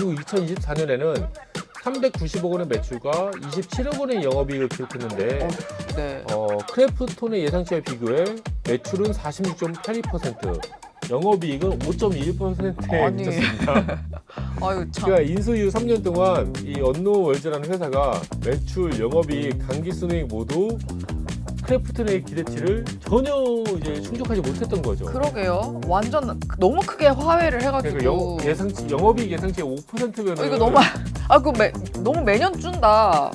그리고 2024년에는 390억 원의 매출과 27억 원의 영업이익을 기록했는데 네. 크래프톤의 예상치와 비교해 매출은 46.82%, 영업이익은 5.1%에 아니. 미쳤습니다. 아유 참. 그러니까 인수 이후 3년 동안 이 언노운월드라는 회사가 매출, 영업이익, 당기순이익 모두 크래프톤의 기대치를 전혀 이제 충족하지 못했던 거죠. 그러게요. 완전 너무 크게 화해를 해가지고. 그러니까 예상치, 영업이익 예상치 5%면 이거 너무 너무 매년 준다.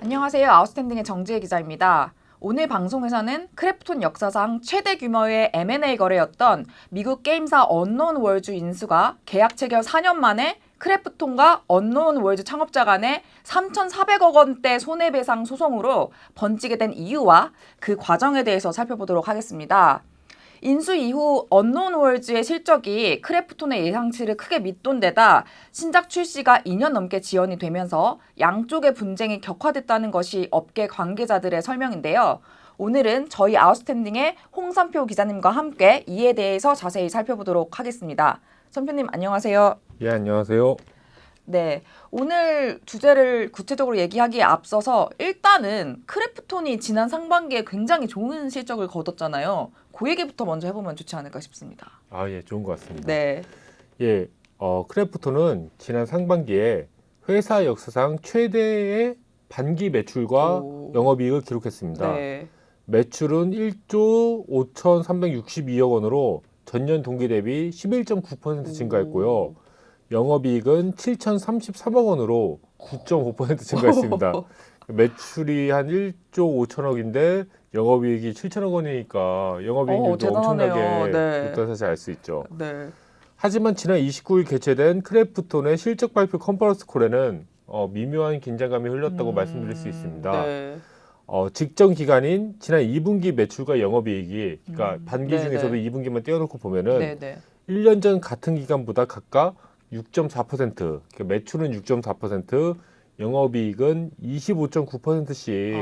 안녕하세요. 아웃스탠딩의 정지혜 기자입니다. 오늘 방송에서는 크래프톤 역사상 최대 규모의 M&A 거래였던 미국 게임사 언노운월드 인수가 계약 체결 4년 만에 크래프톤과 언노운월드 창업자 간의 3,400억 원대 손해배상 소송으로 번지게 된 이유와 그 과정에 대해서 살펴보도록 하겠습니다. 인수 이후 언노운월드의 실적이 크래프톤의 예상치를 크게 밑돈 데다 신작 출시가 2년 넘게 지연이 되면서 양쪽의 분쟁이 격화됐다는 것이 업계 관계자들의 설명인데요. 오늘은 저희 아웃스탠딩의 홍선표 기자님과 함께 이에 대해서 자세히 살펴보도록 하겠습니다. 선표님 안녕하세요. 예, 안녕하세요. 네, 오늘 주제를 구체적으로 얘기하기에 앞서서 일단은 크래프톤이 지난 상반기에 굉장히 좋은 실적을 거뒀잖아요. 그 얘기부터 먼저 해보면 좋지 않을까 싶습니다. 아, 예, 좋은 것 같습니다. 네. 예, 크래프톤은 지난 상반기에 회사 역사상 최대의 반기 매출과 오. 영업이익을 기록했습니다. 네. 매출은 1조 5,362억 원으로 전년 동기 대비 11.9% 증가했고요. 영업이익은 7,033억 원으로 9.5% 증가했습니다. 매출이 한 1조 5천억인데 영업이익이 7천억 원이니까 영업이익률도 엄청나게 네. 높다는 사실 알 수 있죠. 네. 하지만 지난 29일 개최된 크래프톤의 실적 발표 컨퍼런스 콜에는 미묘한 긴장감이 흘렀다고 말씀드릴 수 있습니다. 네. 직전 기간인 지난 2분기 매출과 영업이익이 그러니까 반기 네네. 중에서도 2분기만 떼어놓고 보면은 네네. 1년 전 같은 기간보다 각각 6.4%, 그러니까 매출은 6.4%, 영업이익은 25.9%씩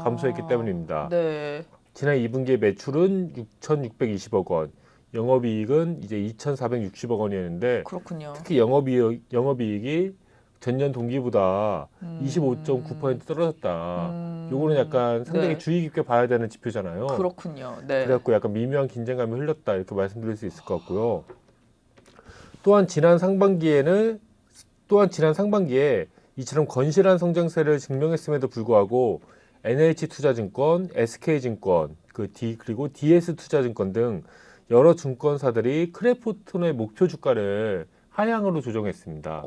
감소했기 때문입니다. 네. 지난 2분기의 매출은 6,620억 원, 영업이익은 이제 2,460억 원이었는데 그렇군요. 특히 영업이익이 전년 동기보다 25.9% 떨어졌다. 요거는 약간 상당히 네. 주의 깊게 봐야 되는 지표잖아요. 그렇군요. 네. 그래갖고 약간 미묘한 긴장감이 흘렀다 이렇게 말씀드릴 수 있을 것 같고요. 또한 지난 상반기에 이처럼 건실한 성장세를 증명했음에도 불구하고 NH투자증권, SK증권, 그리고 DS투자증권 등 여러 증권사들이 크래프톤의 목표 주가를 하향으로 조정했습니다.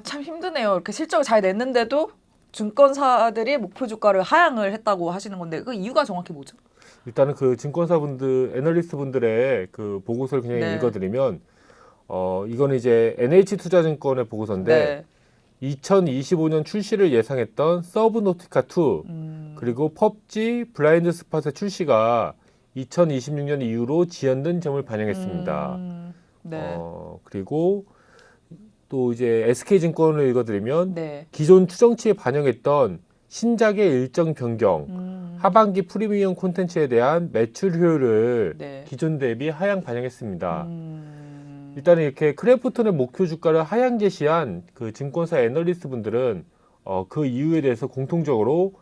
참 힘드네요. 이렇게 실적을 잘 냈는데도 증권사들이 목표 주가를 하향을 했다고 하시는 건데 그 이유가 정확히 뭐죠? 일단은 그 증권사분들, 애널리스트분들의 그 보고서를 그냥 네. 읽어드리면 이거는 이제 NH투자증권의 보고서인데 2025년 출시를 예상했던 서브노티카 2 그리고 펍지 블라인드 스팟의 출시가 2026년 이후로 지연된 점을 반영했습니다. 네. 그리고 또 이제 SK증권을 읽어드리면 네. 기존 추정치에 반영했던 신작의 일정 변경, 하반기 프리미엄 콘텐츠에 대한 매출 효율을 네. 기존 대비 하향 반영했습니다. 일단은 이렇게 크래프톤의 목표 주가를 하향 제시한 그 증권사 애널리스트 분들은 그 이유에 대해서 공통적으로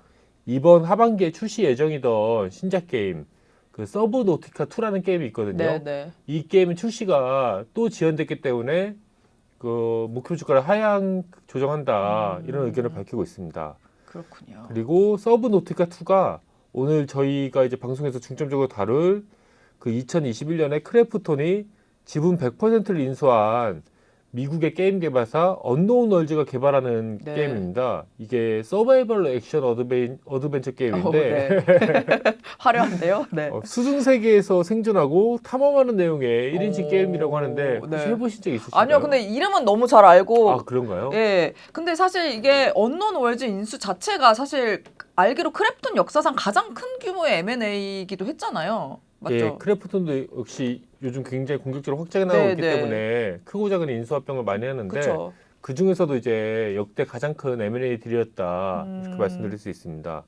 이번 하반기에 출시 예정이던 신작 게임 그 서브노티카 2라는 게임이 있거든요. 네. 네. 이 게임의 출시가 또 지연됐기 때문에 그 목표 주가를 하향 조정한다 이런 의견을 밝히고 있습니다. 그렇군요. 그리고 서브노티카 2가 오늘 저희가 이제 방송에서 중점적으로 다룰 그 2021년에 크래프톤이 지분 100%를 인수한 미국의 게임 개발사 언노운월드가 개발하는 네. 게임입니다. 이게 서바이벌 액션 어드벤처 게임인데 네. 화려한데요? 네. 수중 세계에서 생존하고 탐험하는 내용의 1인칭 게임이라고 하는데 혹시 네. 해보신 적 있으신가요? 아니요, 근데 이름은 너무 잘 알고. 아, 그런가요? 예. 근데 사실 이게 언노운월드 인수 자체가 사실 알기로 크래프톤 역사상 가장 큰 규모의 M&A이기도 했잖아요. 맞죠? 예, 크래프톤도 역시 요즘 굉장히 공격적으로 확장해 나가고 네, 있기 네. 때문에 크고 작은 인수합병을 많이 하는데 그렇죠. 그 중에서도 이제 역대 가장 큰 M&A 딜이었다 이렇게 말씀드릴 수 있습니다.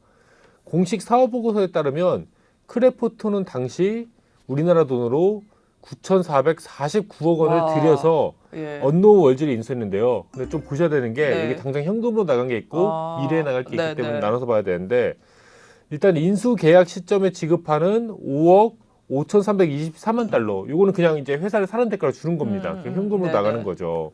공식 사업 보고서에 따르면 크래프톤은 당시 우리나라 돈으로 9,449억 원을 와. 들여서 예. 언노운 월즈를 인수했는데요. 근데 좀 보셔야 되는 게 네. 이게 당장 현금으로 나간 게 있고 미래에 나갈 게 있기 네, 때문에 네. 나눠서 봐야 되는데 일단 인수 계약 시점에 지급하는 5억 5,324만 달러. 요거는 그냥 이제 회사를 사는 대가로 주는 겁니다. 그냥 현금으로 네, 나가는 네. 거죠.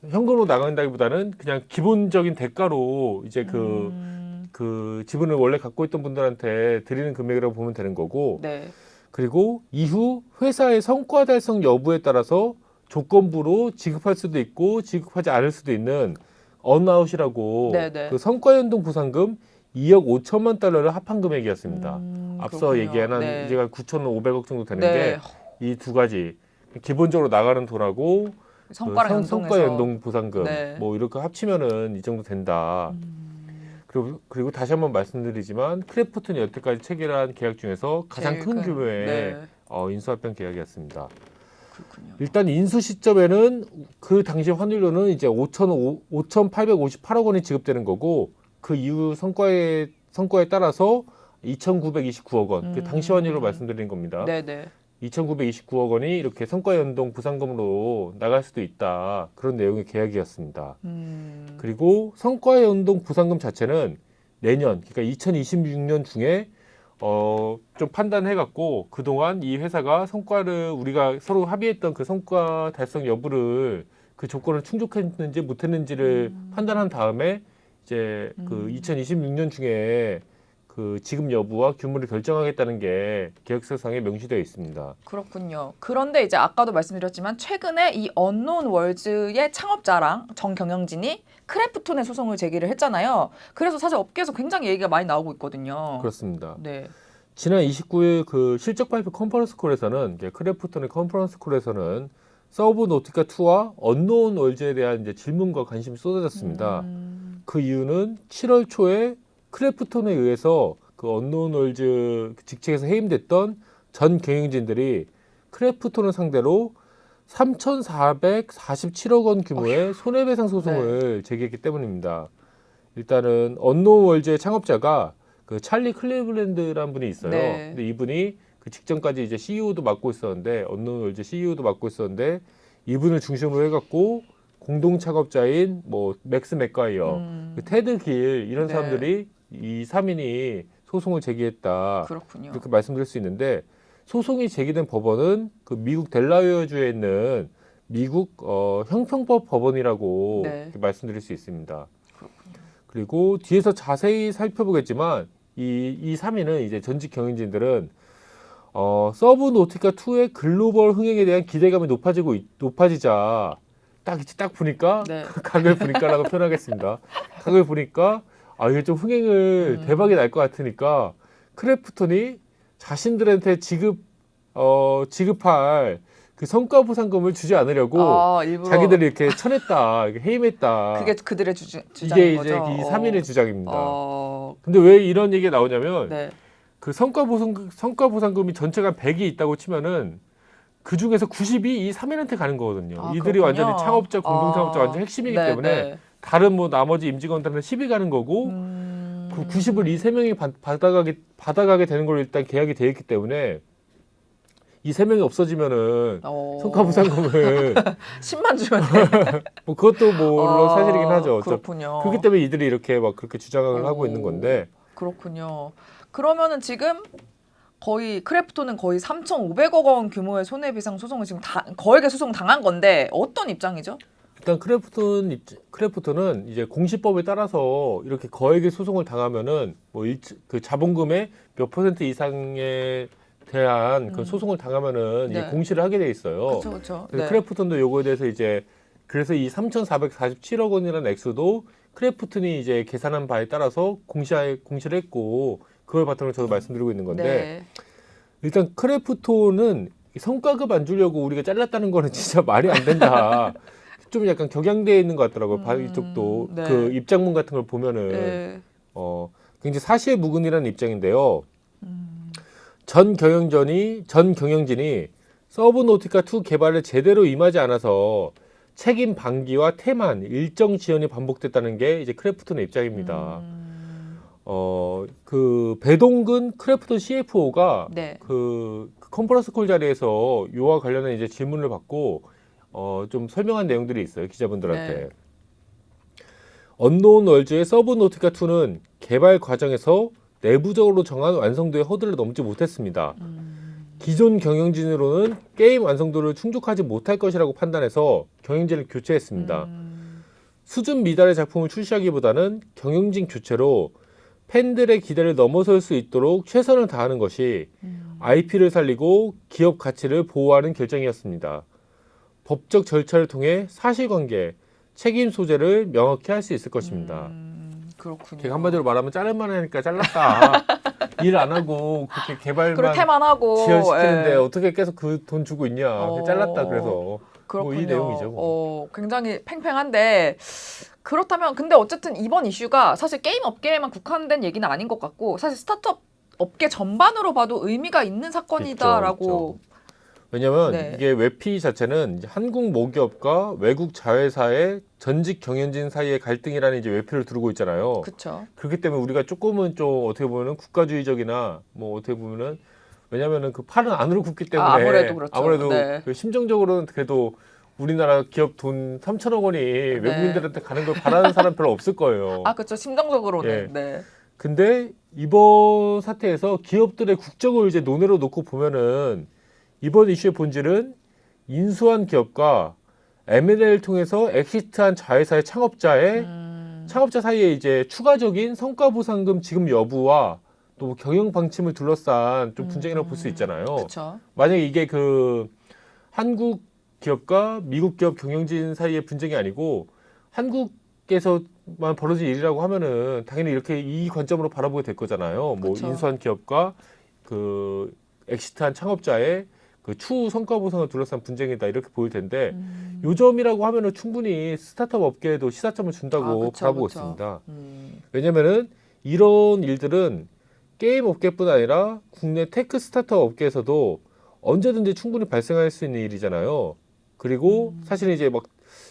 현금으로 나간다기보다는 그냥 기본적인 대가로 이제 그 지분을 원래 갖고 있던 분들한테 드리는 금액이라고 보면 되는 거고 네. 그리고 이후 회사의 성과 달성 여부에 따라서 조건부로 지급할 수도 있고 지급하지 않을 수도 있는 언아웃이라고 네네. 그 성과 연동 보상금 2억 5천만 달러를 합한 금액이었습니다. 앞서 그렇군요. 얘기한 네. 이제가 9,500억 정도 되는 네. 게 이 두 가지 기본적으로 나가는 돈하고 성과랑 그 연동해서 성과 연동 보상금 네. 뭐 이렇게 합치면은 이 정도 된다. 그리고 다시 한번 말씀드리지만 크래프톤이 여태까지 체결한 계약 중에서 가장 제일 큰 큰, 규모의 네. 인수합병 계약이었습니다. 그렇군요. 일단 인수 시점에는 그 당시 환율로는 이제 5,858억 원이 지급되는 거고 그 이후 성과에 따라서 2,929억 원. 그 당시 환율로 말씀드린 겁니다. 네네. 2,929억 원이 이렇게 성과 연동 보상금으로 나갈 수도 있다. 그런 내용의 계약이었습니다. 그리고 성과 연동 보상금 자체는 내년, 그러니까 2026년 중에 좀 판단해갖고 그동안 이 회사가 성과를 우리가 서로 합의했던 그 성과 달성 여부를 그 조건을 충족했는지 못했는지를 판단한 다음에 이제 그 2026년 중에 그 지급 여부와 규모를 결정하겠다는 게 계약서상에 명시되어 있습니다. 그렇군요. 그런데 이제 아까도 말씀드렸지만 최근에 이 언노운 월즈의 창업자랑 정 경영진이 크래프톤의 소송을 제기를 했잖아요. 그래서 사실 업계에서 굉장히 얘기가 많이 나오고 있거든요. 그렇습니다. 네. 지난 29일 그 실적 발표 컨퍼런스 콜에서는 이제 크래프톤의 컨퍼런스 콜에서는 서브노티카 2와 언노운 월즈에 대한 이제 질문과 관심이 쏟아졌습니다. 그 이유는 7월 초에 크래프톤에 의해서 그 언노운 월즈 직책에서 해임됐던 전 경영진들이 크래프톤을 상대로 3,447억 원 규모의 손해배상 소송을 제기했기 때문입니다. 일단은 언노운 월즈의 창업자가 그 찰리 클리블랜드라는 분이 있어요. 네. 근데 이분이 그 직전까지 이제 CEO도 맡고 있었는데 언노운 월즈 CEO도 맡고 있었는데 이분을 중심으로 해갖고 공동 창업자인 뭐 맥스 맥과이어, 그 테드 길 이런 네. 사람들이 이 3인이 소송을 제기했다. 그렇군요. 이렇게 말씀드릴 수 있는데 소송이 제기된 법원은 그 미국 델라웨어주에 있는 미국 형평법 법원이라고 네. 이렇게 말씀드릴 수 있습니다. 그렇군요. 그리고 뒤에서 자세히 살펴보겠지만 이 3인은 이제 전직 경영진들은 서브노티카 2의 글로벌 흥행에 대한 기대감이 높아지자 딱 보니까 네. 각을 보니까라고 표현하겠습니다. 각을 보니까 이게 좀 흥행을 대박이 날 것 같으니까 크래프톤이 자신들한테 지급할 그 성과 보상금을 주지 않으려고 일부러 자기들이 이렇게 쳐냈다, 이렇게 해임했다. 그게 그들의 주장인 이게 거죠. 이제 이 3인의 주장입니다. 어, 근데 왜 이런 얘기가 나오냐면 네. 그 성과 보상금이 전체가 100이 있다고 치면은 그 중에서 90이 이 3인한테 가는 거거든요. 이들이 그렇군요. 완전히 창업자, 공동 창업자 완전 핵심이기 네, 때문에 네. 다른 뭐 나머지 임직원들한테 10이 가는 거고 그 90을 이 3명이 받아가게 되는 걸로 일단 계약이 되어 있기 때문에 이 3명이 없어지면은 성과 보상금을 10만 주면 돼. 뭐 그것도 물론 사실이긴 하죠. 그렇군요. 그렇기 때문에 이들이 이렇게 막 그렇게 주장을 하고 있는 건데 그렇군요. 그러면은 지금 거의 크래프톤은 거의 3,500억 원 규모의 손해배상 소송을 지금 거액의 소송 당한 건데 어떤 입장이죠? 일단 크래프톤은 이제 공시법에 따라서 이렇게 거액의 소송을 당하면은 뭐 그 자본금의 몇 % 이상에 대한 그 소송을 당하면은 이게 네. 공시를 하게 돼 있어요. 그렇죠. 그래서 크래프톤도 요거에 대해서 이제 그래서 이 3,447억 원이라는 액수도 크래프톤이 이제 계산한 바에 따라서 공시를 했고 그걸 바탕으로 저도 말씀드리고 있는 건데 네. 일단 크래프톤은 성과급 안 주려고 우리가 잘랐다는 거는 진짜 말이 안 된다. 좀 약간 격양되어 있는 것 같더라고요. 이쪽도 네. 그 입장문 같은 걸 보면은 네. 굉장히 사실무근이라는 입장인데요. 전 경영진이 서브노티카 2 개발에 제대로 임하지 않아서 책임 방기와 태만, 일정 지연이 반복됐다는 게 이제 크래프톤의 입장입니다. 그 배동근 크래프톤 CFO가 네. 그 컨퍼런스 콜 자리에서 요와 관련한 이제 질문을 받고 좀 설명한 내용들이 있어요, 기자분들한테. 네. 언노운 월즈의 서브노티카 2는 개발 과정에서 내부적으로 정한 완성도의 허들을 넘지 못했습니다. 기존 경영진으로는 게임 완성도를 충족하지 못할 것이라고 판단해서 경영진을 교체했습니다. 수준 미달의 작품을 출시하기보다는 경영진 교체로 팬들의 기대를 넘어설 수 있도록 최선을 다하는 것이 IP를 살리고 기업 가치를 보호하는 결정이었습니다. 법적 절차를 통해 사실관계, 책임 소재를 명확히 할 수 있을 것입니다. 그렇군요. 걔가 한마디로 말하면 자를만 하니까 잘랐다. 일 안 하고 그렇게 개발만 그걸 태만하고 지연시키는데 예. 어떻게 계속 그 돈 주고 있냐. 잘랐다 그래서. 그렇군요. 이 내용이죠. 뭐. 굉장히 팽팽한데 그렇다면 근데 어쨌든 이번 이슈가 사실 게임 업계에만 국한된 얘기는 아닌 것 같고 사실 스타트업 업계 전반으로 봐도 의미가 있는 사건이다라고. 왜냐면 네. 이게 웹피 자체는 이제 한국 모기업과 외국 자회사의 전직 경영진 사이의 갈등이라는 이제 웹피를 두르고 있잖아요. 그렇죠. 그렇기 때문에 우리가 조금은 좀 어떻게 보면은 국가주의적이나 뭐 어떻게 보면은 왜냐면은 그 팔은 안으로 굽기 때문에 아무래도 그렇죠. 아무래도 네. 그 심정적으로는 그래도 우리나라 기업 돈 3천억 원이 외국인들한테 가는 걸 바라는 사람 별로 없을 거예요. 그렇죠. 심정적으로는. 예. 네. 근데 이번 사태에서 기업들의 국적을 이제 논외로 놓고 보면은 이번 이슈의 본질은 인수한 기업과 M&A를 통해서 엑시트한 자회사의 창업자 사이에 이제 추가적인 성과 보상금 지급 여부와 또 경영 방침을 둘러싼 좀 분쟁이라고 볼 수 있잖아요. 그렇죠. 만약에 이게 그 한국 기업과 미국 기업 경영진 사이의 분쟁이 아니고 한국에서만 벌어진 일이라고 하면은 당연히 이렇게 이 관점으로 바라보게 될 거잖아요. 뭐 그쵸. 인수한 기업과 그 엑시트한 창업자의 그 추후 성과 보상을 둘러싼 분쟁이다 이렇게 보일 텐데 요 점이라고 하면은 충분히 스타트업 업계에도 시사점을 준다고 그쵸, 바라보고 그쵸. 있습니다. 왜냐면은 이런 일들은 게임 업계뿐 아니라 국내 테크 스타트업 업계에서도 언제든지 충분히 발생할 수 있는 일이잖아요. 그리고 사실 이제 막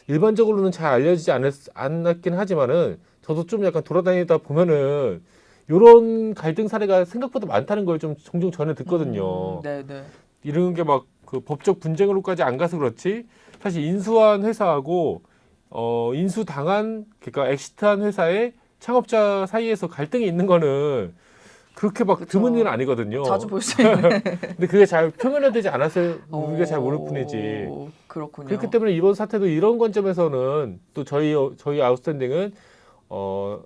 일반적으로는 잘 알려지지 않았긴 하지만은 저도 좀 약간 돌아다니다 보면은 이런 갈등 사례가 생각보다 많다는 걸 좀 종종 전해 듣거든요. 네네. 이런 게 막 그 법적 분쟁으로까지 안 가서 그렇지 사실 인수한 회사하고 인수 당한 그러니까 엑시트한 회사의 창업자 사이에서 갈등이 있는 거는 그렇게 막 그쵸. 드문 일은 아니거든요. 자주 볼 수 있는. 근데 그게 잘 표면화되지 않았을 우리가 잘 모를 뿐이지. 그렇군요. 그렇기 때문에 이번 사태도 이런 관점에서는 또 저희 아웃스탠딩은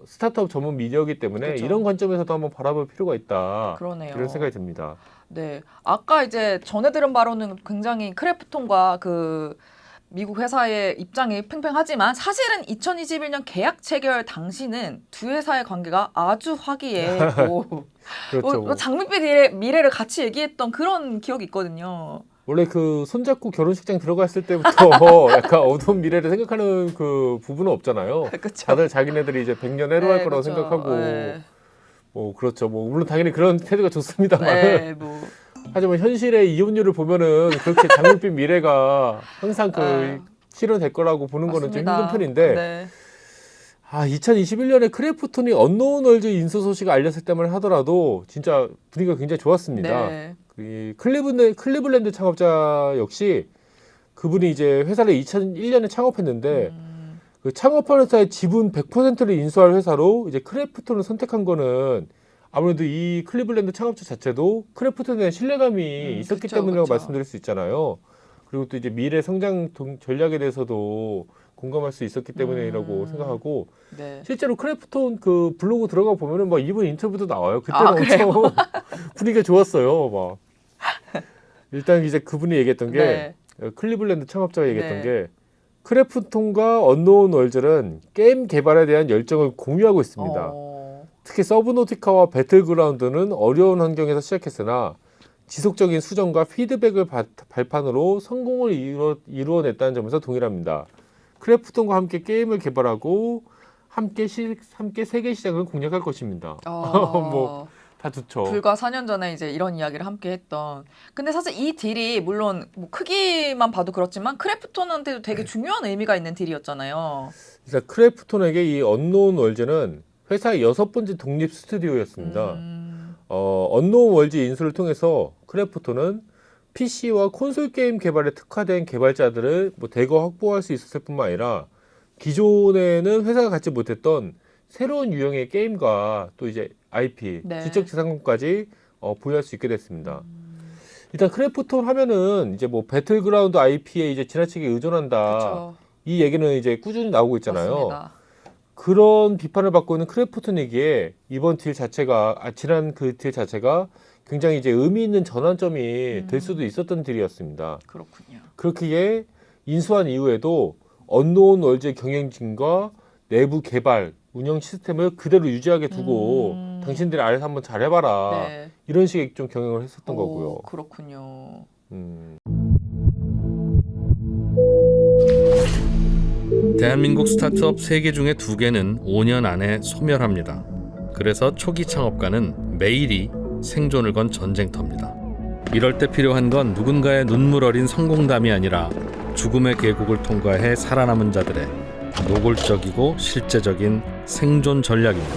스타트업 전문 미디어이기 때문에 그쵸. 이런 관점에서도 한번 바라볼 필요가 있다. 그러네요. 이런 생각이 듭니다. 네. 아까 이제 전해 들은 바로는 굉장히 크래프톤과 그 미국 회사의 입장이 팽팽하지만 사실은 2021년 계약 체결 당시는 두 회사의 관계가 아주 화기애애했고 그렇죠. 뭐. 장밋빛 미래를 같이 얘기했던 그런 기억이 있거든요. 원래 그 손잡고 결혼식장 들어갔을 때부터 약간 어두운 미래를 생각하는 그 부분은 없잖아요. 그렇죠. 다들 자기네들이 이제 100년 해로할 거라고 그쵸. 생각하고 네. 뭐 그렇죠. 뭐 물론 당연히 그런 태도가 좋습니다만 네, 뭐 하지만 현실의 이혼율을 보면은 그렇게 장밋빛 미래가 항상 그 실현될 거라고 보는 거는 좀 맞습니다. 힘든 편인데 네. 2021년에 크래프톤이 언노운 월즈 인수 소식을 알렸을 때만 하더라도 진짜 분위기가 굉장히 좋았습니다. 네. 이 클리블랜드 창업자 역시 그분이 이제 회사를 2001년에 창업했는데 그 창업한 회사의 지분 100%를 인수할 회사로 이제 크래프톤을 선택한 거는 아무래도 이 클리블랜드 창업자 자체도 크래프톤에 대한 신뢰감이 있었기 그쵸, 때문이라고 그쵸. 말씀드릴 수 있잖아요. 그리고 또 이제 미래 성장 전략에 대해서도 공감할 수 있었기 때문이라고 생각하고 네. 실제로 크래프톤 그 블로그 들어가 보면은 막 이분 인터뷰도 나와요. 그때는 엄청 분위기가 좋았어요. 막 일단 이제 그분이 얘기했던 게 네. 클리블랜드 창업자가 얘기했던 네. 게 크래프톤과 언노운 월즈는 게임 개발에 대한 열정을 공유하고 있습니다. 특히 서브노티카와 배틀그라운드는 어려운 환경에서 시작했으나 지속적인 수정과 피드백을 발판으로 성공을 이루어냈다는 점에서 동일합니다. 크래프톤과 함께 게임을 개발하고 함께 세계 시장을 공략할 것입니다. 뭐 다 좋죠. 불과 4년 전에 이제 이런 이야기를 함께 했던. 근데 사실 이 딜이 물론 뭐 크기만 봐도 그렇지만 크래프톤한테도 되게 중요한 의미가 있는 딜이었잖아요. 일단 크래프톤에게 이 언노운 월즈는 회사의 6번째 독립 스튜디오였습니다. 언노운 월즈 인수를 통해서 크래프톤은 PC와 콘솔 게임 개발에 특화된 개발자들을 뭐 대거 확보할 수 있었을 뿐만 아니라 기존에는 회사가 갖지 못했던 새로운 유형의 게임과 또 이제 IP, 네. 지적재산권까지 보유할 수 있게 됐습니다. 일단 크래프톤 하면은 이제 뭐 배틀그라운드 IP에 이제 지나치게 의존한다. 그렇죠. 이 얘기는 이제 꾸준히 나오고 있잖아요. 맞습니다. 그런 비판을 받고 있는 크래프톤에게 이번 딜 자체가 지난 그 딜 자체가 굉장히 이제 의미 있는 전환점이 될 수도 있었던 딜이었습니다. 그렇군요. 그렇기에 인수한 이후에도 언노운 월즈의 경영진과 내부 개발, 운영 시스템을 그대로 유지하게 두고 당신들이 알아서 한번 잘해봐라. 네. 이런 식의 좀 경영을 했었던 오, 거고요. 그렇군요. 대한민국 스타트업 3개 중에 2개는 5년 안에 소멸합니다. 그래서 초기 창업가는 매일이 생존을 건 전쟁터입니다. 이럴 때 필요한 건 누군가의 눈물 어린 성공담이 아니라 죽음의 계곡을 통과해 살아남은 자들의 노골적이고 실제적인 생존 전략입니다.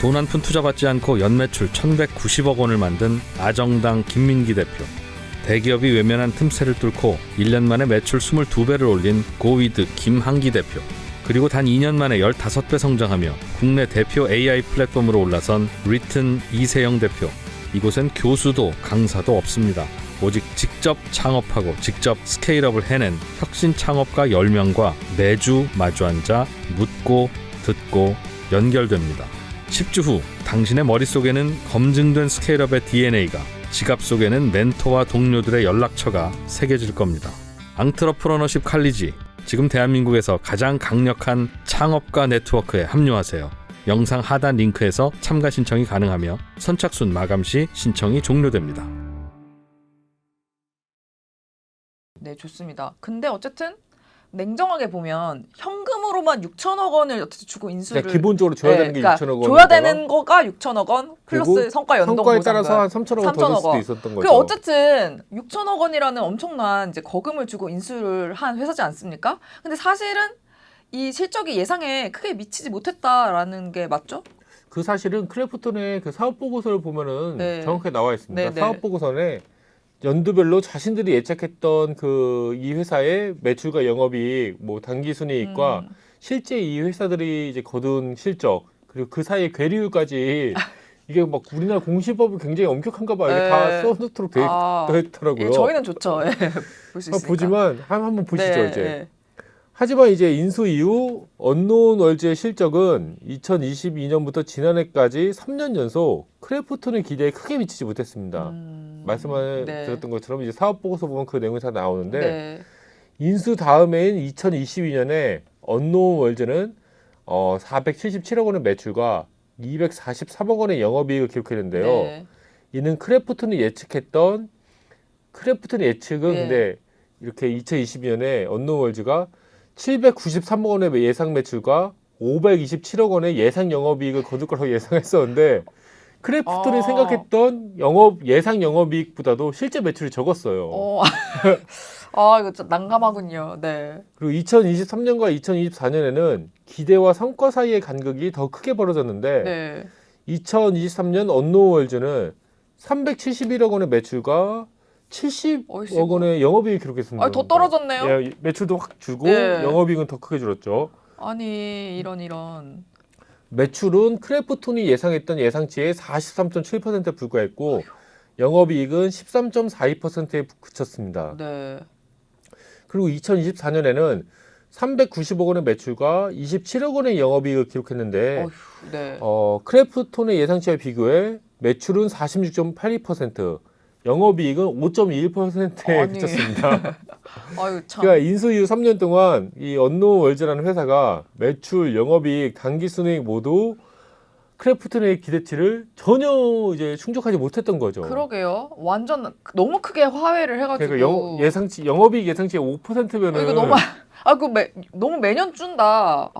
돈 한 푼 투자받지 않고 연매출 1,190억 원을 만든 아정당 김민기 대표. 대기업이 외면한 틈새를 뚫고 1년 만에 매출 22배를 올린 고위드 김한기 대표. 그리고 단 2년 만에 15배 성장하며 국내 대표 AI 플랫폼으로 올라선 리튼 이세영 대표. 이곳엔 교수도 강사도 없습니다. 오직 직접 창업하고 직접 스케일업을 해낸 혁신 창업가 10명과 매주 마주 앉아 묻고 듣고 연결됩니다. 10주 후 당신의 머릿속에는 검증된 스케일업의 DNA가, 지갑 속에는 멘토와 동료들의 연락처가 새겨질 겁니다. 앙트러프러너십 칼리지, 지금 대한민국에서 가장 강력한 창업가 네트워크에 합류하세요. 영상 하단 링크에서 참가 신청이 가능하며 선착순 마감 시 신청이 종료됩니다. 네, 좋습니다. 근데 어쨌든 냉정하게 보면 현금으로만 6천억 원을 어떻게 주고 인수를 기본적으로 줘야 되는 게 그러니까 6천억 원. 줘야 되는 거가 6천억 원 플러스 그리고 성과 연동 성과에 보상금. 따라서 한 3천억 원 더 줄 수도 있었던 거죠. 그리고 어쨌든 6천억 원이라는 엄청난 이제 거금을 주고 인수를 한 회사지 않습니까? 근데 사실은 이 실적이 예상에 크게 미치지 못했다라는 게 맞죠? 그 사실은 크래프톤의 그 사업 보고서를 보면은 네. 정확하게 나와 있습니다. 네, 네. 사업 보고서에 연도별로 자신들이 예측했던 그 이 회사의 매출과 영업이익, 뭐 단기 순이익과 실제 이 회사들이 이제 거둔 실적, 그리고 그 사이의 괴리율까지 이게 막 우리나라 공시법이 굉장히 엄격한가 봐요. 이게 다 네. 써놓도록 돼 있더라고요. 예, 저희는 좋죠. 예, 볼 수 있으니까. 보지만 한번 보시죠 네, 이제. 네. 하지만 이제 인수 이후 언노운 월즈의 실적은 2022년부터 지난해까지 3년 연속 크래프톤의 기대에 크게 미치지 못했습니다. 말씀을 네. 드렸던 것처럼 이제 사업 보고서 보면 그 내용이 다 나오는데 네. 인수 다음해인 2022년에 언노운 월즈는 477억 원의 매출과 243억 원의 영업이익을 기록했는데요. 네. 이는 크래프톤이 예측은 네. 근데 이렇게 2022년에 언노운 월즈가 793억 원의 예상 매출과 527억 원의 예상 영업이익을 거둘 거라고 예상했었는데 크래프톤이 생각했던 예상 영업이익보다도 실제 매출이 적었어요. 이거 좀 난감하군요. 네. 그리고 2023년과 2024년에는 기대와 성과 사이의 간극이 더 크게 벌어졌는데 네. 2023년 언노운 월즈는 371억 원의 매출과 70억 원의 영업이익을 기록했습니다. 더 떨어졌네요. 예, 매출도 확 주고 네. 영업이익은 더 크게 줄었죠. 아니 이런. 매출은 크래프톤이 예상했던 예상치의 43.7%에 불과했고 영업이익은 13.42%에 그쳤습니다. 네. 그리고 2024년에는 390억 원의 매출과 27억 원의 영업이익을 기록했는데 네. 크래프톤의 예상치와 비교해 매출은 46.82%, 영업이익은 5.21%에 그쳤습니다. 아유 참. 그러니까 인수 이후 3년 동안 이 언노운 월즈라는 회사가 매출, 영업이익, 단기순이익 모두 크래프톤의 기대치를 전혀 이제 충족하지 못했던 거죠. 그러게요. 완전 너무 크게 화해를 해가지고. 그러니까 영업이익 예상치의 5%면은 이거 너무 너무 매년 준다.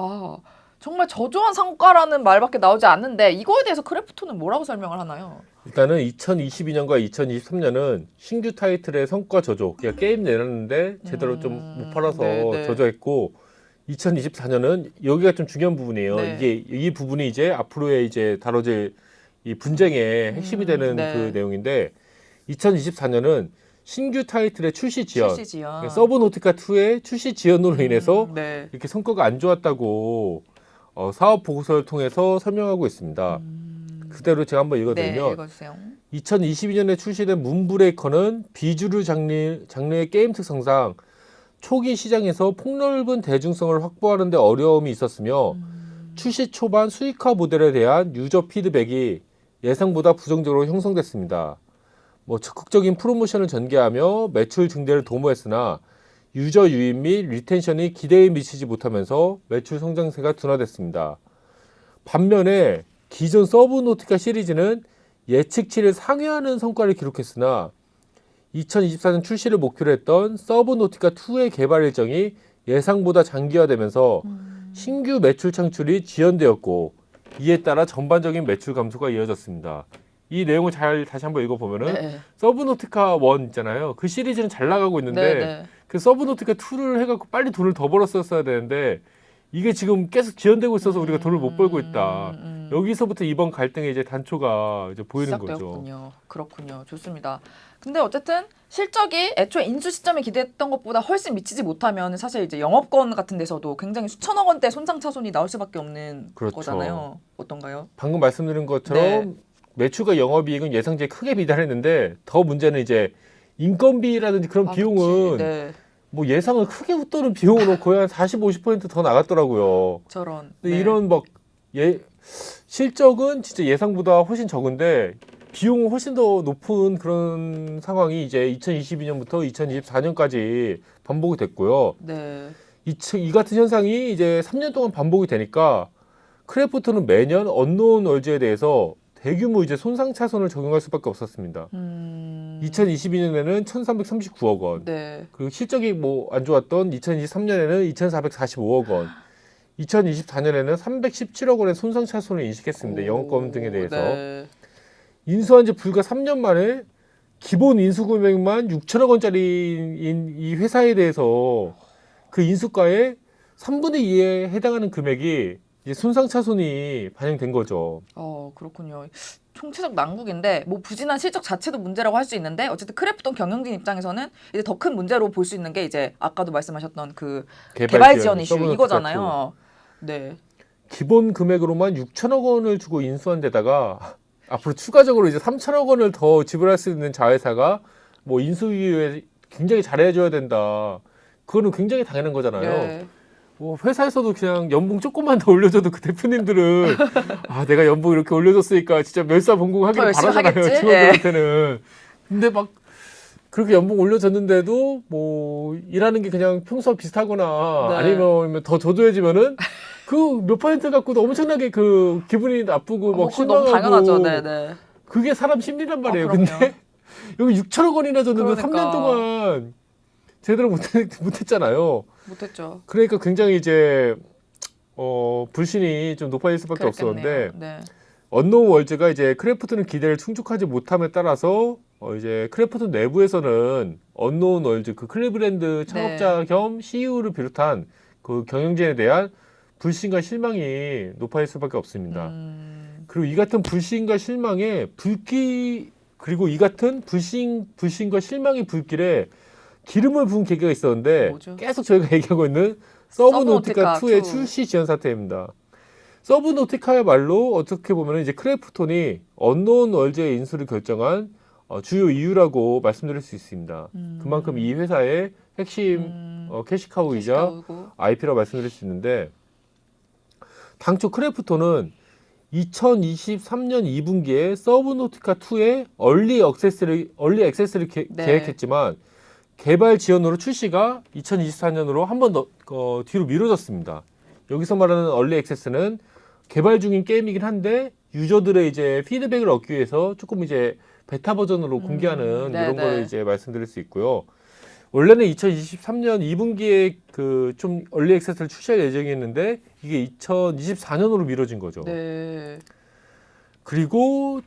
정말 저조한 성과라는 말밖에 나오지 않는데 이거에 대해서 크래프톤은 뭐라고 설명을 하나요? 일단은 2022년과 2023년은 신규 타이틀의 성과 저조, 그러니까 게임 내놨는데 제대로 좀 못 팔아서 네. 저조했고, 2024년은 여기가 좀 중요한 부분이에요. 네. 이게 이 부분이 이제 앞으로의 이제 다뤄질 이 분쟁의 핵심이 되는 네. 그 내용인데, 2024년은 신규 타이틀의 출시 지연, 출시 지연. 서브노티카 2의 출시 지연으로 인해서 네. 이렇게 성과가 안 좋았다고 사업 보고서를 통해서 설명하고 있습니다. 그대로 제가 한번 네, 읽어드리면, 읽어주세요. 2022년에 출시된 문브레이커는 비주류 장르의 게임 특성상 초기 시장에서 폭넓은 대중성을 확보하는 데 어려움이 있었으며, 출시 초반 수익화 모델에 대한 유저 피드백이 예상보다 부정적으로 형성됐습니다. 적극적인 프로모션을 전개하며 매출 증대를 도모했으나 유저 유입 및 리텐션이 기대에 미치지 못하면서 매출 성장세가 둔화됐습니다. 반면에 기존 서브노티카 시리즈는 예측치를 상회하는 성과를 기록했으나 2024년 출시를 목표로 했던 서브노티카 2의 개발 일정이 예상보다 장기화되면서 신규 매출 창출이 지연되었고, 이에 따라 전반적인 매출 감소가 이어졌습니다. 이 내용을 잘 다시 한번 읽어보면은 네. 서브노티카 1 있잖아요. 그 시리즈는 잘 나가고 있는데 네. 그 서브노티카 2를 해갖고 빨리 돈을 더 벌었었어야 되는데 이게 지금 계속 지연되고 있어서 우리가 돈을 못 벌고 있다. 여기서부터 이번 갈등의 이제 단초가 이제 보이는 거죠. 시작되었군요. 그렇군요. 좋습니다. 근데 어쨌든 실적이 애초에 인수 시점에 기대했던 것보다 훨씬 미치지 못하면 사실 이제 영업권 같은 데서도 굉장히 수천억 원대 손상 차손이 나올 수밖에 없는 그렇죠. 거잖아요. 어떤가요? 방금 말씀드린 것처럼 네. 매출과 영업이익은 예상치에 크게 비달했는데, 더 문제는 이제 인건비라든지 그런 비용은 네. 뭐 예상을 크게 웃도는 비용으로 거의 한 40, 50% 더 나갔더라고요. 저런. 근데 네. 이런 실적은 진짜 예상보다 훨씬 적은데 비용은 훨씬 더 높은 그런 상황이 이제 2022년부터 2024년까지 반복이 됐고요. 네. 이 같은 현상이 이제 3년 동안 반복이 되니까 크래프톤은 매년 언노운 월즈에 대해서 대규모 이제 손상 차손을 적용할 수밖에 없었습니다. 2022년에는 1,339억 원, 네. 그리고 실적이 뭐 안 좋았던 2023년에는 2,445억 원, 2024년에는 317억 원의 손상 차손을 인식했습니다. 영업권 등에 대해서. 네. 인수한 지 불과 3년 만에 기본 인수 금액만 6천억 원짜리인 이 회사에 대해서 그 인수가의 3분의 2에 해당하는 금액이 이제 손상 차손이 반영된 거죠. 그렇군요. 총체적 난국인데 뭐 부진한 실적 자체도 문제라고 할 수 있는데 어쨌든 크래프톤 경영진 입장에서는 이제 더 큰 문제로 볼 수 있는 게 이제 아까도 말씀하셨던 그 개발 지연 이슈 이거잖아요. 네. 기본 금액으로만 6천억 원을 주고 인수한 데다가 앞으로 추가적으로 이제 3천억 원을 더 지불할 수 있는 자회사가 뭐 인수 이후에 굉장히 잘해줘야 된다. 그거는 굉장히 당연한 거잖아요. 네. 뭐 회사에서도 그냥 연봉 조금만 더 올려줘도 그 대표님들은 내가 연봉 이렇게 올려줬으니까 진짜 멸사봉공하기를 바라잖아요. 하겠지? 직원들한테는. 근데 막 그렇게 연봉 올려줬는데도 뭐 일하는 게 그냥 평소와 비슷하거나 네. 아니면 더 저조해지면은 그 몇 퍼센트 갖고도 엄청나게 그 기분이 나쁘고 막 그건 실망하고. 너무 당연하죠. 네네. 그게 사람 심리란 말이에요. 그럼요. 근데 여기 6천억 원이나 줬는데 그러니까. 3년 동안 제대로 못했잖아요. 못했죠. 그러니까 굉장히 이제 불신이 좀 높아질 수밖에 그랬겠네요. 없었는데, 네. 언노운 월즈가 이제 크래프톤의 기대를 충족하지 못함에 따라서 이제 크래프톤 내부에서는 언노운 월즈 그 클리브랜드 창업자 겸 CEO를 비롯한 그 경영진에 대한 불신과 실망이 높아질 수밖에 없습니다. 그리고 이 같은 불신과 실망의 그리고 이 같은 불신과 실망의 불길에 기름을 부은 계기가 있었는데, 뭐죠? 계속 저희가 얘기하고 있는 서브노티카 2의 2. 출시 지연 사태입니다. 서브노티카야말로 어떻게 보면 이제 크래프톤이 언노운 월즈의 인수를 결정한 주요 이유라고 말씀드릴 수 있습니다. 그만큼 이 회사의 핵심 캐시카우이자 캐시카우고. IP라고 말씀드릴 수 있는데, 당초 크래프톤은 2023년 2분기에 서브노티카 2의 얼리 액세스를 네. 계획했지만 개발 지연으로 출시가 2024년으로 한 번 더 뒤로 미뤄졌습니다. 여기서 말하는 얼리 액세스는 개발 중인 게임이긴 한데 유저들의 이제 피드백을 얻기 위해서 조금 이제 베타 버전으로 공개하는 이런 네네. 걸 이제 말씀드릴 수 있고요. 원래는 2023년 2분기에 그 좀 얼리 액세스를 출시할 예정이었는데 이게 2024년으로 미뤄진 거죠. 네. 그리고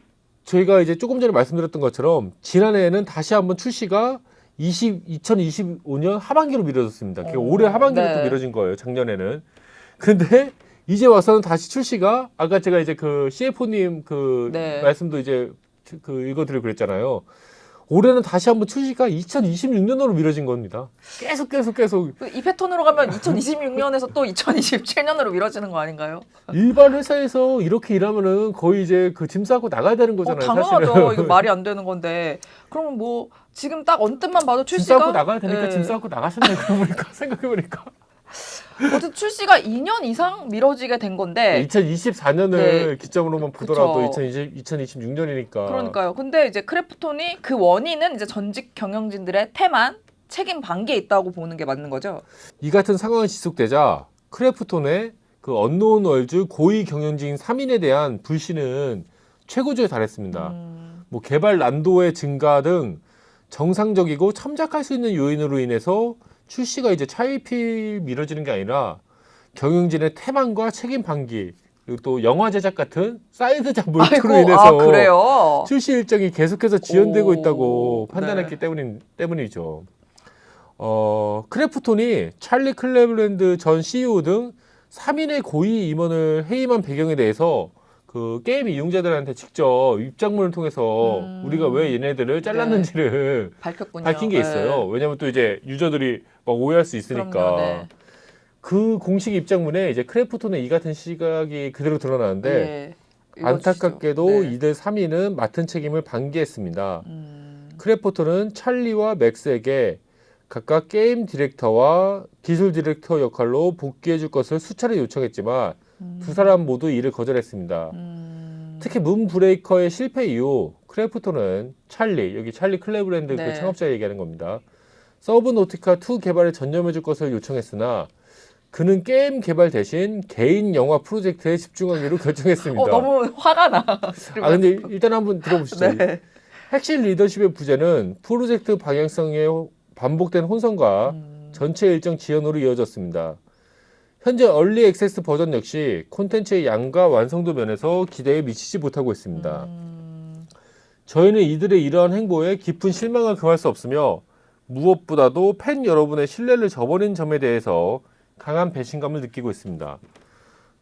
저희가 이제 조금 전에 말씀드렸던 것처럼 지난해에는 다시 한번 출시가 2025년 하반기로 미뤄졌습니다. 그러니까 올해 하반기로 또 미뤄진 거예요. 작년에는. 근데 이제 와서는 다시 출시가 아까 제가 이제 그 CFO님 그 네. 말씀도 이제 그 읽어드리고 그랬잖아요. 올해는 다시 한번 출시가 2026년으로 미뤄진 겁니다. 계속 이 패턴으로 가면 2026년에서 또 2027년으로 미뤄지는 거 아닌가요? 일반 회사에서 이렇게 일하면은 거의 이제 그 짐 싸고 나가야 되는 거잖아요. 당연하죠. 사실은. 이거 말이 안 되는 건데. 그러면 뭐 지금 딱 언뜻만 봐도 짐 출시가 싸고 나가야 되니까 네. 짐 싸고 나가셨네. 그러니까 생각해보니까 어쨌든 출시가 2년 이상 미뤄지게 된 건데 2024년을 네. 기점으로만 보더라도 그쵸. 2026년이니까. 그러니까요. 근데 이제 크래프톤이 그 원인은 이제 전직 경영진들의 태만 책임 반기에 있다고 보는 게 맞는 거죠. 이 같은 상황이 지속되자 크래프톤의 그 언노운 월즈 고위 경영진 3인에 대한 불신은 최고조에 달했습니다. 뭐 개발 난도의 증가 등 정상적이고 참작할 수 있는 요인으로 인해서 출시가 이제 차일피일 미뤄지는 게 아니라 경영진의 태만과 책임 방기 그리고 또 영화 제작 같은 사이드작 몰두로 인해서 그래요. 출시 일정이 계속해서 지연되고 오, 있다고 판단했기 때문이죠. 크래프톤이 찰리 클레블랜드 전 CEO 등 3인의 고위 임원을 해임한 배경에 대해서 그 게임 이용자들한테 직접 입장문을 통해서 우리가 왜 얘네들을 잘랐는지를 밝혔군요. 밝힌 게 있어요. 왜냐하면 또 이제 유저들이 막 오해할 수 있으니까. 그럼요, 네. 그 공식 입장문에 이제 크래프톤의 이 같은 시각이 그대로 드러나는데 안타깝게도 네. 이들 3인은 맡은 책임을 방기했습니다. 크래프톤은 찰리와 맥스에게 각각 게임 디렉터와 기술 디렉터 역할로 복귀해 줄 것을 수차례 요청했지만 두 사람 모두 이를 거절했습니다. 특히 문브레이커의 실패 이후 크래프톤은 여기 찰리 클레브랜드 네. 그 창업자 얘기하는 겁니다. 서브노티카 2 개발에 전념해 줄 것을 요청했으나 그는 게임 개발 대신 개인 영화 프로젝트에 집중하기로 결정했습니다. 너무 화가 나. 근데 일단 한번 들어보시죠. 네. 핵심 리더십의 부재는 프로젝트 방향성의 반복된 혼선과 전체 일정 지연으로 이어졌습니다. 현재 얼리 액세스 버전 역시 콘텐츠의 양과 완성도 면에서 기대에 미치지 못하고 있습니다. 저희는 이들의 이러한 행보에 깊은 실망을 금할 수 없으며 무엇보다도 팬 여러분의 신뢰를 저버린 점에 대해서 강한 배신감을 느끼고 있습니다.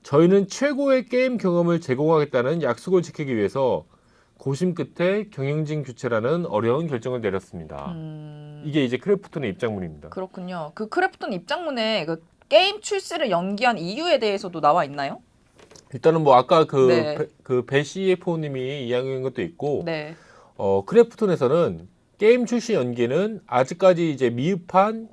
저희는 최고의 게임 경험을 제공하겠다는 약속을 지키기 위해서 고심 끝에 경영진 교체라는 어려운 결정을 내렸습니다. 이게 이제 크래프톤의 입장문입니다. 그렇군요. 그 크래프톤 입장문에 그 게임 출시를 연기한 이유에 대해서도 나와 있나요? 일단은 뭐 아까 네. 배 CFO님이 이야기한 것도 있고 네. 크래프톤에서는 게임 출시 연기는 아직까지 이제 미흡한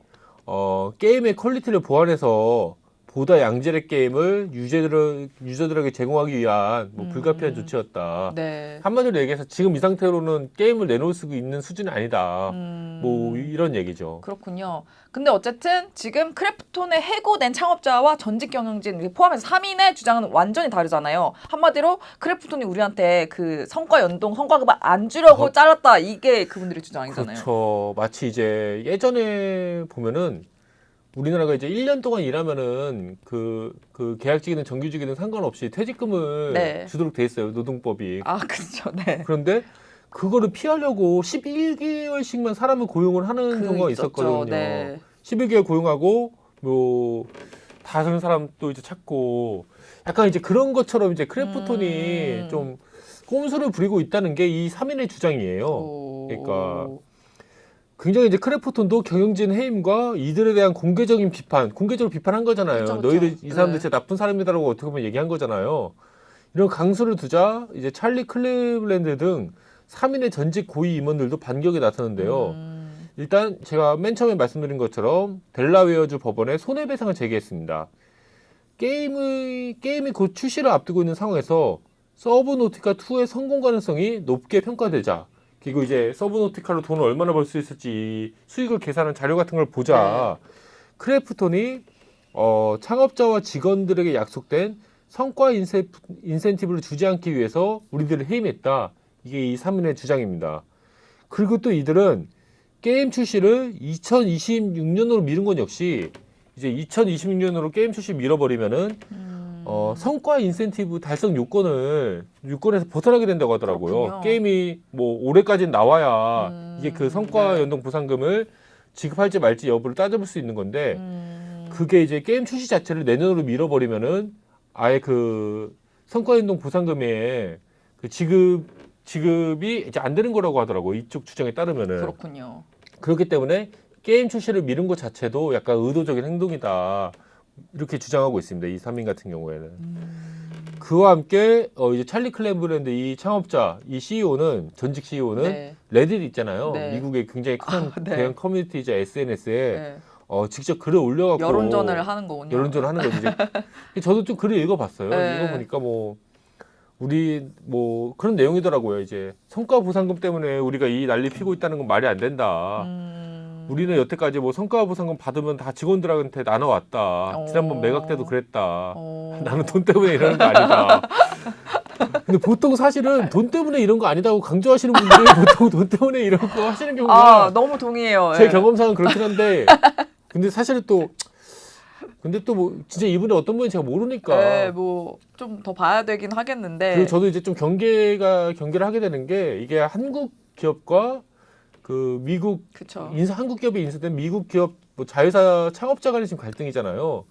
게임의 퀄리티를 보완해서 보다 양질의 게임을 유저들에게 제공하기 위한 뭐 불가피한 조치였다. 네. 한마디로 얘기해서 지금 이 상태로는 게임을 내놓을 수 있는 수준이 아니다. 뭐 이런 얘기죠. 그렇군요. 근데 어쨌든 지금 크래프톤에 해고된 창업자와 전직 경영진 포함해서 3인의 주장은 완전히 다르잖아요. 한마디로 크래프톤이 우리한테 그 성과 연동, 성과급을 안 주려고 잘랐다. 이게 그분들의 주장이잖아요. 그렇죠. 마치 이제 예전에 보면은 우리나라가 이제 1년 동안 일하면은 그 계약직이든 정규직이든 상관없이 퇴직금을 네. 주도록 돼 있어요. 노동법이. 그렇죠. 네. 그런데 그거를 피하려고 11개월씩만 사람을 고용을 하는 경우가 있었거든요. 네. 11개월 고용하고 뭐 다른 사람 또 이제 찾고 약간 이제 그런 것처럼 이제 크래프톤이 좀 꼼수를 부리고 있다는 게 이 3인의 주장이에요. 그러니까 굉장히 이제 크래프톤도 경영진 해임과 이들에 대한 공개적으로 비판한 거잖아요. 그쵸. 너희들 이 사람들 네. 진짜 나쁜 사람이다라고 어떻게 보면 얘기한 거잖아요. 이런 강수를 두자 이제 찰리 클레블랜드 등 3인의 전직 고위 임원들도 반격에 나서는데요. 일단 제가 맨 처음에 말씀드린 것처럼 델라웨어주 법원에 손해배상을 제기했습니다. 게임이 곧 출시를 앞두고 있는 상황에서 서브노티카 2의 성공 가능성이 높게 평가되자 그리고 이제 서브노티카로 돈을 얼마나 벌 수 있을지 수익을 계산한 자료 같은 걸 보자 크래프톤이 창업자와 직원들에게 약속된 성과 인센티브를 주지 않기 위해서 우리들을 해임했다. 이게 이 3인의 주장입니다. 그리고 또 이들은 게임 출시를 2026년으로 미룬 건 역시 이제 2026년으로 게임 출시 밀어버리면은 성과 인센티브 달성 요건에서 벗어나게 된다고 하더라고요. 그렇군요. 게임이 뭐 올해까지는 나와야 이게 그 성과 네. 연동 보상금을 지급할지 말지 여부를 따져볼 수 있는 건데 그게 이제 게임 출시 자체를 내년으로 밀어버리면은 아예 그 성과 연동 보상금에 그 지급이 이제 안 되는 거라고 하더라고요. 이쪽 주장에 따르면은. 그렇군요. 그렇기 때문에 게임 출시를 미룬 것 자체도 약간 의도적인 행동이다. 이렇게 주장하고 있습니다. 이 3인 같은 경우에는. 그와 함께 이제 찰리 클랜브랜드 이 창업자, 이 CEO는 전직 CEO는 네. 레딧 있잖아요. 네. 미국의 굉장히 큰 네. 대형 커뮤니티이자 SNS에 네. 직접 글을 올려갖고 여론전을 하는 거군요. 여론전을 하는 거죠. 이제 저도 좀 글을 읽어봤어요. 네. 읽어보니까 뭐 우리 뭐 그런 내용이더라고요. 이제 성과 보상금 때문에 우리가 이 난리 피고 있다는 건 말이 안 된다. 우리는 여태까지 뭐 성과 보상금 받으면 다 직원들한테 나눠왔다. 지난번 매각 때도 그랬다. 나는 돈 때문에 이러는 거 아니다. 근데 보통 사실은 돈 때문에 이런 거 아니다고 강조하시는 분들이 보통 돈 때문에 이런 거 하시는 경우가 너무 동의해요. 제 예. 경험상은 그렇긴 한데 근데 사실은 또 근데 또 뭐 진짜 이분이 어떤 분인지 제가 모르니까 네, 뭐 좀 더 봐야 되긴 하겠는데. 그리고 저도 이제 좀 경계를 하게 되는 게 이게 한국 기업과 그 미국 그쵸. 한국 기업에 인수된 미국 기업 뭐 자회사 창업자 간의 지금 갈등이잖아요.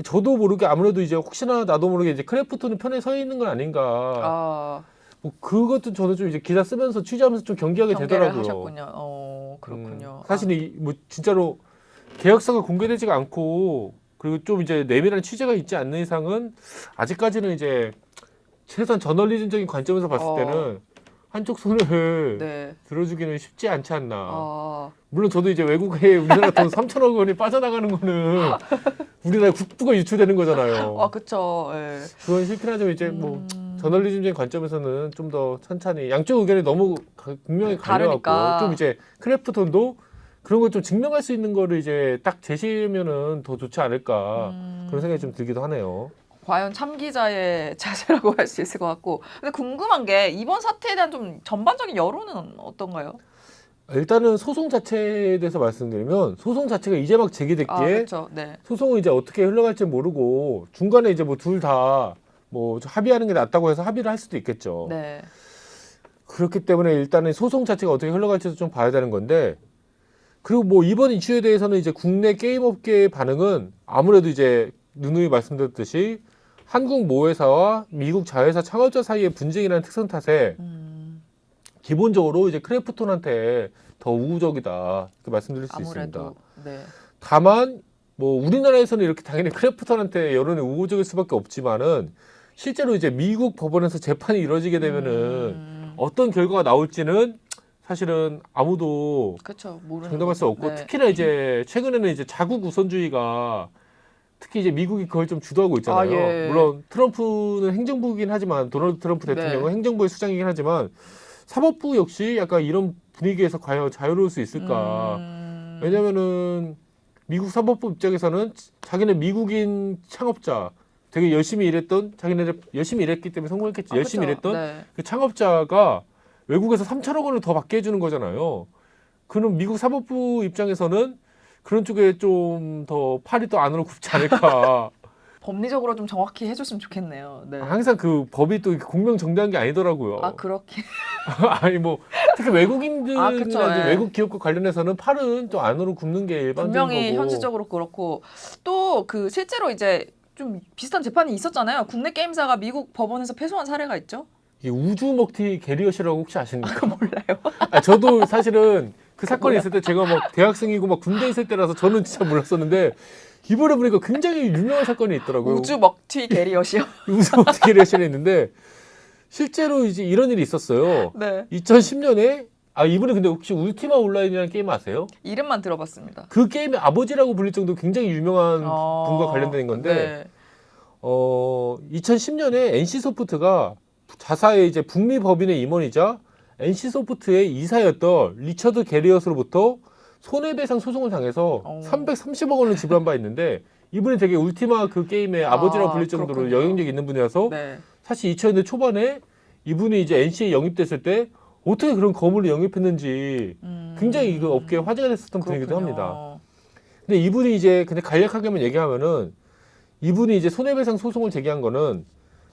저도 모르게 아무래도 이제 혹시나 나도 모르게 이제 크래프톤의 편에 서 있는 건 아닌가. 뭐 그것도 저는 좀 이제 기사 쓰면서 취재하면서 좀 경계하게 경계를 되더라고요. 하셨군요. 그렇군요. 사실 뭐 진짜로 계약서가 공개되지가 않고 그리고 좀 이제 내밀한 취재가 있지 않는 이상은 아직까지는 이제 최소한 저널리즘적인 관점에서 봤을 때는 한쪽 손을 네. 들어주기는 쉽지 않지 않나. 네. 물론 저도 이제 외국에 우리나라 돈 3천억 원이 빠져나가는 거는 우리나라 국부가 유출되는 거잖아요. 그쵸. 예. 그건 싫긴 하지만 이제 뭐 저널리즘적인 관점에서는 좀 더 천천히 양쪽 의견이 너무 분명히 갈려갖고 다르니까. 좀 이제 크래프톤도 그런 걸 좀 증명할 수 있는 거를 이제 딱 제시하면은 더 좋지 않을까 그런 생각이 좀 들기도 하네요. 과연 참기자의 자세라고 할 수 있을 것 같고. 근데 궁금한 게 이번 사태에 대한 좀 전반적인 여론은 어떤가요? 일단은 소송 자체에 대해서 말씀드리면 소송 자체가 이제 막 제기됐기에 그렇죠. 네. 소송은 이제 어떻게 흘러갈지 모르고 중간에 이제 뭐 둘 다 뭐 합의하는 게 낫다고 해서 합의를 할 수도 있겠죠. 네. 그렇기 때문에 일단은 소송 자체가 어떻게 흘러갈지도 좀 봐야 되는 건데 그리고 뭐 이번 이슈에 대해서는 이제 국내 게임 업계의 반응은 아무래도 이제 누누이 말씀드렸듯이 한국 모회사와 미국 자회사 창업자 사이의 분쟁이라는 특성 탓에 기본적으로 이제 크래프톤한테 더 우호적이다 이렇게 말씀드릴 수 있습니다. 아무래도 네. 다만 뭐 우리나라에서는 이렇게 당연히 크래프톤한테 여론이 우호적일 수밖에 없지만은 실제로 이제 미국 법원에서 재판이 이루어지게 되면은 어떤 결과가 나올지는 사실은 아무도 그렇죠. 모르는 장담할 수 거죠. 없고 네. 특히나 이제 최근에는 이제 자국 우선주의가 특히 이제 미국이 그걸 좀 주도하고 있잖아요. 예. 물론 트럼프는 행정부이긴 하지만 도널드 트럼프 대통령은 네. 행정부의 수장이긴 하지만 사법부 역시 약간 이런 분위기에서 과연 자유로울 수 있을까? 왜냐면은 미국 사법부 입장에서는 자기네 미국인 창업자 되게 열심히 일했던 자기네들 열심히 일했기 때문에 성공했겠지. 열심히 그렇죠. 일했던 네. 그 창업자가 외국에서 3천억 원을 더 받게 해주는 거잖아요. 그럼 미국 사법부 입장에서는 그런 쪽에 좀 더 팔이 더 안으로 굽지 않을까. 법리적으로 좀 정확히 해줬으면 좋겠네요. 네. 항상 그 법이 또 공명정대한 게 아니더라고요. 그렇게. 아니 뭐 특히 외국인들이나 그쵸, 이제 예. 외국 기업과 관련해서는 팔은 좀 안으로 굽는 게 일반적인 분명히 거고. 현실적으로 그렇고 또 그 실제로 이제 좀 비슷한 재판이 있었잖아요. 국내 게임사가 미국 법원에서 패소한 사례가 있죠. 이 우주 먹튀 게리엇이라고 혹시 아십니까? 몰라요. 저도 사실은 그 사건이 있을 때 제가 막 대학생이고 막 군대 있을 때라서 저는 진짜 몰랐었는데 이번에 보니까 굉장히 유명한 사건이 있더라고요. 우주 먹튀 게리엇이요. 우주 먹튀 게리엇이 있는데 실제로 이제 이런 일이 있었어요. 네. 2010년에 이분이 근데 혹시 울티마 온라인이라는 게임 아세요? 이름만 들어봤습니다. 그 게임의 아버지라고 불릴 정도 굉장히 유명한 분과 관련된 건데 2010년에 NC소프트가 자사의 이제 북미 법인의 임원이자 NC소프트의 이사였던 리처드 게리엇으로부터 손해배상 소송을 당해서 330억 원을 지불한 바 있는데 이분이 되게 울티마 그 게임의 아버지라고 불릴 정도로 그렇군요. 영향력 있는 분이어서 네. 사실 2000년대 초반에 이분이 이제 NC에 영입됐을 때 어떻게 그런 거물을 영입했는지 굉장히 그 업계에 화제가 됐었던 분이기도 그렇군요. 합니다. 근데 이분이 이제 근데 간략하게만 얘기하면은 이분이 이제 손해배상 소송을 제기한 거는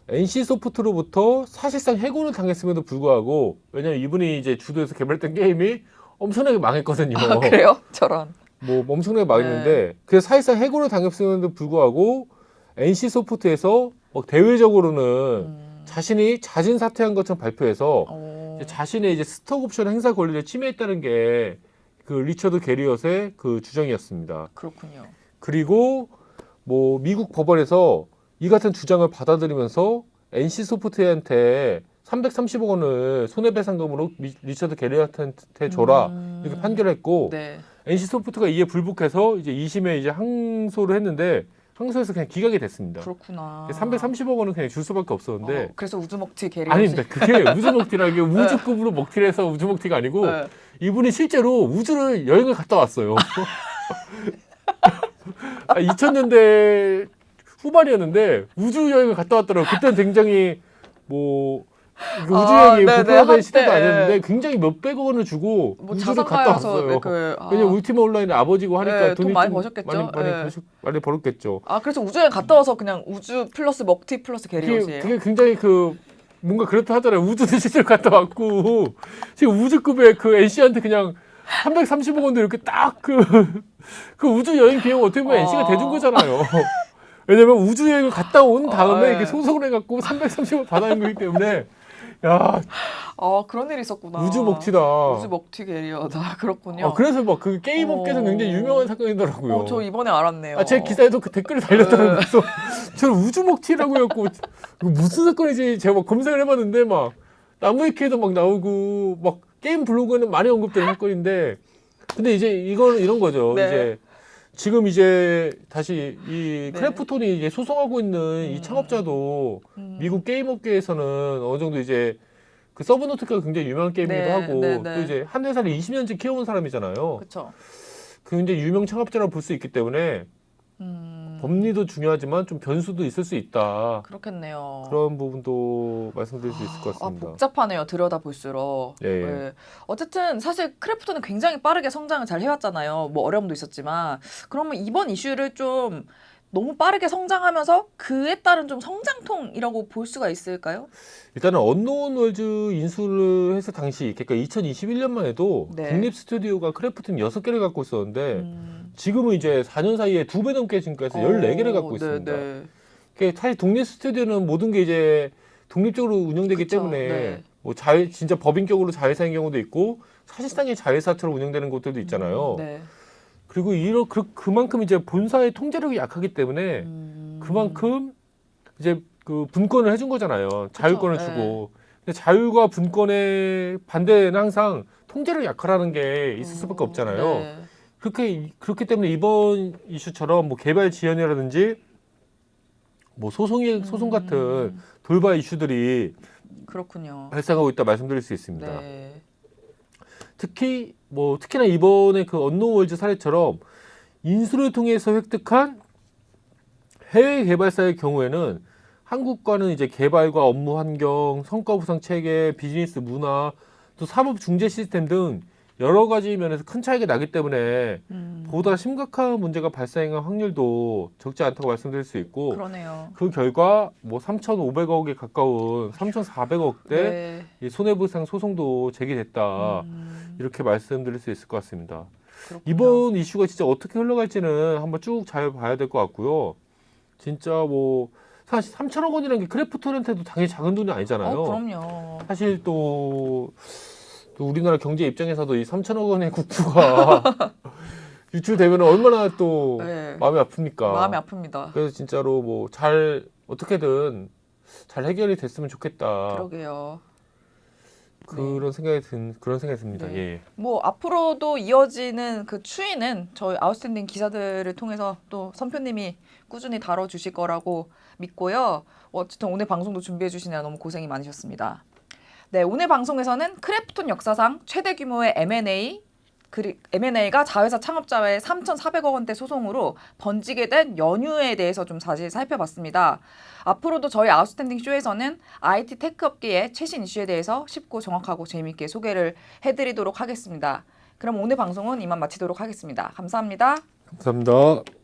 NC 소프트로부터 사실상 해고를 당했음에도 불구하고 왜냐면 이분이 이제 주도해서 개발했던 게임이 엄청나게 망했거든요. 아, 그래요? 저런. 뭐 엄청나게 망했는데 그래서 사실상 해고를 당했음에도 불구하고 NC 소프트에서 뭐 대외적으로는 자신이 자진 사퇴한 것처럼 발표해서 이제 자신의 이제 스톡 옵션 행사 권리를 침해했다는 게 그 리처드 게리엇의 그 주장이었습니다. 그렇군요. 그리고 뭐 미국 법원에서 이 같은 주장을 받아들이면서 NC 소프트한테 330억 원을 손해배상금으로 리처드 게리엇한테 줘라 이렇게 판결했고 네. NC 소프트가 이에 불복해서 이제 2심에 이제 항소를 했는데 항소에서 그냥 기각이 됐습니다. 그렇구나. 330억 원은 그냥 줄 수밖에 없었는데 그래서 우주먹튀 게리. 아닙니다. 그게 우주먹튀라는 게 우주급으로 먹튀를 해서 우주먹튀가 아니고 네. 이분이 실제로 우주를 여행을 갔다 왔어요. 2000년대 후반이었는데 우주 여행을 갔다 왔더라고요. 그때는 굉장히 뭐 이게 우주 여행이 네네, 보편화된 한때, 시대도 아니었는데 예. 굉장히 몇백억 원을 주고 뭐 우주를 갔다 왔어요. 왜냐면 울티마 온라인의 아버지고 하니까 네, 돈 돈이 많이 좀 버셨겠죠? 많이 벌었겠죠. 아 그래서 우주여행 갔다 와서 그냥 우주 플러스 먹튀 플러스 게리엇이에요. 그게 굉장히 그 뭔가 그렇다 하잖아요. 우주도 실제로 갔다 왔고 지금 우주급의 그 NC한테 그냥 330억 원도 이렇게 딱 그 우주 여행 비용 어떻게 보면 NC가 대준 거잖아요. 왜냐면 우주 여행을 갔다 온 다음에 네. 이렇게 소송을 해갖고 330억 받아낸 거기 때문에 야 그런 일이 있었구나. 우주 먹튀다. 우주 먹튀 게리엇. 그렇군요. 그래서 막 그 게임 업계에서 굉장히 유명한 사건이더라고요. 저 이번에 알았네요. 제 기사에도 그 댓글이 달렸더라고요. 그래서 저는 우주 먹튀라고 해갖고 이거 무슨 사건이지 제가 막 검색을 해봤는데 막 나무위키에도 막 나오고 막 게임 블로그에는 많이 언급되는 사건인데 근데 이제 이건 이런 거죠. 네. 이제 지금 이제 다시 이 네. 크래프톤이 이제 소송하고 있는 이 창업자도 미국 게임 업계에서는 어느 정도 이제 그 서브노티카가 굉장히 유명한 게임이기도 네, 하고 네, 또 네. 이제 한 회사를 20년째 키워온 사람이잖아요. 그렇죠. 굉장히 유명 창업자라고 볼 수 있기 때문에 법리도 중요하지만 좀 변수도 있을 수 있다. 그렇겠네요. 그런 부분도 말씀드릴 수 있을 것 같습니다. 복잡하네요. 들여다 볼수록. 예. 네. 어쨌든 사실 크래프톤은 굉장히 빠르게 성장을 잘 해왔잖아요. 뭐 어려움도 있었지만 그러면 이번 이슈를 좀 너무 빠르게 성장하면서 그에 따른 좀 성장통이라고 볼 수가 있을까요? 일단은 언노운 월즈 인수를 해서 당시 그러니까 2021년만 해도 네. 독립 스튜디오가 크래프톤 6개를 갖고 있었는데 지금은 이제 4년 사이에 2배 넘게 지금까지 14개를 갖고 있습니다. 네. 그러니까 사실 독립 스튜디오는 모든 게 이제 독립적으로 운영되기 그쵸, 때문에 네. 뭐 진짜 법인격으로 자회사인 경우도 있고 사실상의 자회사처럼 운영되는 곳들도 있잖아요. 네. 그리고 그만큼 이제 본사의 통제력이 약하기 때문에 그만큼 이제 그 분권을 해준 거잖아요. 자율권을 그쵸, 주고. 근데 자율과 분권의 반대는 항상 통제력이 약하라는 게 있을 수밖에 없잖아요. 네. 그렇기 때문에 이번 이슈처럼 뭐 개발 지연이라든지 뭐 소송 같은 돌발 이슈들이 그렇군요. 발생하고 있다 말씀드릴 수 있습니다. 네. 특히나 이번에 그 언노월즈 사례처럼 인수를 통해서 획득한 해외 개발사의 경우에는 한국과는 이제 개발과 업무 환경, 성과 보상 체계, 비즈니스 문화, 또 사법 중재 시스템 등 여러 가지 면에서 큰 차이가 나기 때문에 보다 심각한 문제가 발생할 확률도 적지 않다고 말씀드릴 수 있고 그러네요. 그 결과 뭐 3,500억에 가까운 3,400억대 네. 이 손해배상 소송도 제기됐다 이렇게 말씀드릴 수 있을 것 같습니다. 그렇군요. 이번 이슈가 진짜 어떻게 흘러갈지는 한번 쭉 잘 봐야 될 것 같고요. 진짜 뭐 사실 3천억 원이라는 게 크래프톤한테도 당연히 작은 돈이 아니잖아요. 그럼요. 사실 또 우리나라 경제 입장에서도 이 3천억 원의 국부가 유출되면 얼마나 또 네. 마음이 아픕니까? 마음이 아픕니다. 그래서 진짜로 뭐 어떻게든 잘 해결이 됐으면 좋겠다. 그러게요. 그런 생각이 듭니다. 네. 예. 뭐 앞으로도 이어지는 그 추이는 저희 아웃스탠딩 기사들을 통해서 또 선표님이 꾸준히 다뤄주실 거라고 믿고요. 어쨌든 오늘 방송도 준비해 주시느라 너무 고생이 많으셨습니다. 네, 오늘 방송에서는 크래프톤 역사상 최대 규모의 M&A가 자회사 창업자의 3,400억 원대 소송으로 번지게 된 연유에 대해서 좀 자세히 살펴봤습니다. 앞으로도 저희 아웃스탠딩 쇼에서는 IT 테크 업계의 최신 이슈에 대해서 쉽고 정확하고 재미있게 소개를 해드리도록 하겠습니다. 그럼 오늘 방송은 이만 마치도록 하겠습니다. 감사합니다. 감사합니다.